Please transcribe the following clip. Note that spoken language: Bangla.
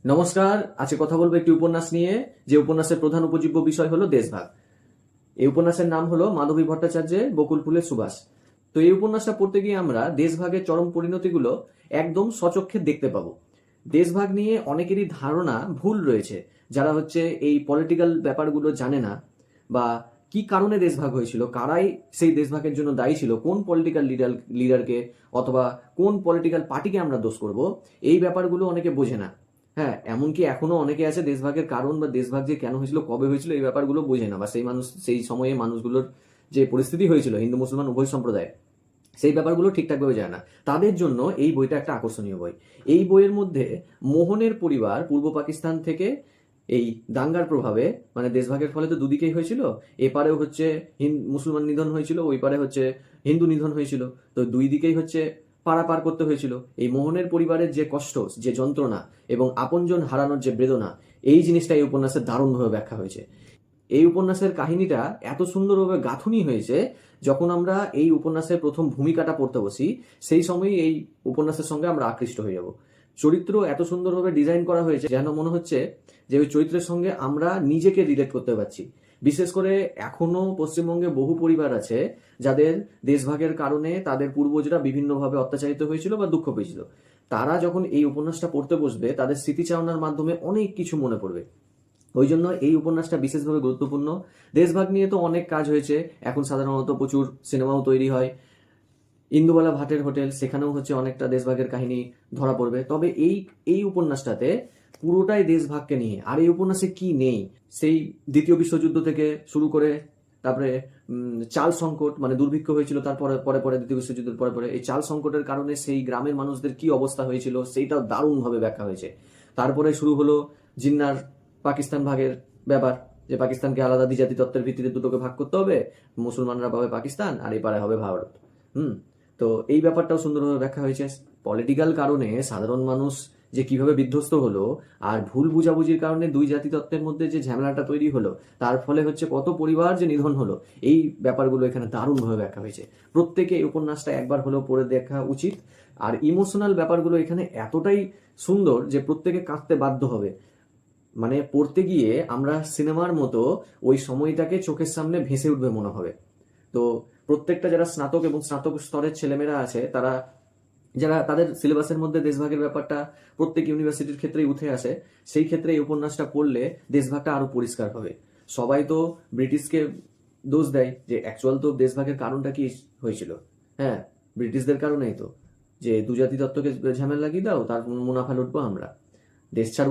নমস্কার। আজকে কথা বলবো একটি উপন্যাস নিয়ে, যে উপন্যাসের প্রধান উপজীব্য বিষয় হলো দেশভাগ। এই উপন্যাসের নাম হলো মাধবী ভট্টাচার্যের বকুল ফুলের সুবাস। তো এই উপন্যাসটা পড়তে গিয়ে আমরা দেশভাগের চরম পরিণতিগুলো একদম সচক্ষে দেখতে পাবো। দেশভাগ নিয়ে অনেকেরই ধারণা ভুল রয়েছে, যারা হচ্ছে এই পলিটিক্যাল ব্যাপারগুলো জানে না, বা কি কারণে দেশভাগ হয়েছিল, কারাই সেই দেশভাগের জন্য দায়ী ছিল, কোন পলিটিক্যাল লিডারকে অথবা কোন পলিটিক্যাল পার্টিকে আমরা দোষ করব, এই ব্যাপারগুলো অনেকে বোঝে না। হ্যাঁ, এমনকি এখনো অনেকে আছে দেশভাগের কারণ বা দেশভাগ যে কেন হয়েছিল, কবে হয়েছিল, এই ব্যাপারগুলো বোঝে না, বা সেই সময়ে মানুষগুলোর যে পরিস্থিতি হয়েছিল হিন্দু মুসলমান উভয় সম্প্রদায়, সেই ব্যাপারগুলো ঠিকঠাকভাবে যায় না। তাদের জন্য এই বইটা একটা আকর্ষণীয় বই। এই বইয়ের মধ্যে মোহনের পরিবার পূর্ব পাকিস্তান থেকে এই দাঙ্গার প্রভাবে, মানে দেশভাগের ফলে তো দুদিকেই হয়েছিল, এপারেও হচ্ছে মুসলমান নিধন হয়েছিল, ওই পারে হচ্ছে হিন্দু নিধন হয়েছিল। তো দুই দিকেই হচ্ছে পারাপার করতে হয়েছিল। এই মোহনের পরিবারের যে কষ্ট, যে যন্ত্রণা এবং আপনজন হারানোর যে বেদনা, এই জিনিসটা এই উপন্যাসে দারুণভাবে ব্যাখ্যা হয়েছে। এই উপন্যাসের কাহিনীটা এত সুন্দরভাবে গাঁথুনি হয়েছে, যখন আমরা এই উপন্যাসের প্রথম ভূমিকাটা পড়তে বসি, সেই সময়ই এই উপন্যাসের সঙ্গে আমরা আকৃষ্ট হয়ে যাব। চরিত্র এত সুন্দরভাবে ডিজাইন করা হয়েছে যেন মনে হচ্ছে যে ওই চরিত্রের সঙ্গে আমরা নিজেকে রিলেট করতে পারছি। বিশেষ করে এখনো পশ্চিমবঙ্গে বহু পরিবার আছে যাদের দেশভাগের কারণে তাদের পূর্বজরা বিভিন্নভাবে অত্যাচারিত হয়েছিল বা দুঃখ পেয়েছিল। তারা যখন এই উপন্যাসটা পড়তে বসবে, তাদের স্মৃতিচারণার মাধ্যমে অনেক কিছু মনে পড়বে। ওই জন্য এই উপন্যাসটা বিশেষভাবে গুরুত্বপূর্ণ। দেশভাগ নিয়ে তো অনেক কাজ হয়েছে, এখন সাধারণত প্রচুর সিনেমাও তৈরি হয়। ইন্দুবালা ভাটের হোটেল, সেখানেও হচ্ছে অনেকটা দেশভাগের কাহিনী ধরা পড়বে। তবে এই এই উপন্যাসটাতে পুরোটাই দেশভাগকে নিয়ে। আর এই উপন্যাসে কি নেই, সেই দ্বিতীয় বিশ্বযুদ্ধ থেকে শুরু করে, তারপরে চাল সংকট, মানে দুর্ভিক্ষ হয়েছিল, তারপরে পরে পরে দ্বিতীয় বিশ্বযুদ্ধের পরে পরে এই চাল সংকটের কারণে সেই গ্রামের মানুষদের কি অবস্থা হয়েছিল, সেইটাও দারুণভাবে ব্যাখ্যা হয়েছে। তারপরে শুরু হলো জিন্নার পাকিস্তান ভাগের ব্যাপার, যে পাকিস্তানকে আলাদা দ্বিজাতি তত্ত্বের ভিত্তিতে দুটোকে ভাগ করতে হবে, মুসলমানরা পাবে পাকিস্তান আর এপারে হবে ভারত। হুম। তো এই ব্যাপারটাও সুন্দরভাবে ব্যাখ্যা হয়েছে। পলিটিক্যাল কারণে সাধারণ মানুষ যে কিভাবে বিধ্বস্ত হলো, আর ভুল বুঝাবুঝির কারণে দুই জাতি তত্ত্বের মধ্যে যে ঝামেলাটা তৈরি হলো, তার ফলে হচ্ছে কত পরিবার যে নিধন হলো, এই ব্যাপারগুলো এখানে দারুণভাবে ব্যাখ্যা হয়েছে। প্রত্যেকে এই উপন্যাসটা একবার হলেও পড়ে দেখা উচিত। আর ইমোশনাল ব্যাপারগুলো এখানে এতটাই সুন্দর যে প্রত্যেকে কাঁদতে বাধ্য হবে। মানে পড়তে গিয়ে আমরা সিনেমার মতো ওই সময়টাকে চোখের সামনে ভেসে উঠবে মনে হবে। তো প্রত্যেকটা যারা স্নাতক এবং স্নাতক স্তরের ছেলেমেয়েরা আছে, তারা যারা তাদের সিলেবাসের মধ্যে দেশভাগের ব্যাপারটা প্রত্যেক ইউনিভার্সিটির ক্ষেত্রেই উঠে আসে, সেই ক্ষেত্রে এই উপন্যাসটা পড়লে দেশভাগটা আরো পরিষ্কার হবে। সবাই তো ব্রিটিশকে দোষ দেয়, যে অ্যাকচুয়াল তো দেশভাগের কারণটা কি হয়েছিল। হ্যাঁ, ব্রিটিশদের কারণেই তো, যে দুজাতি তত্ত্বকে ঝামেলা লাগিয়ে দাও, তার মুনাফা লুটবো আমরা, দেশ ছাড়বো।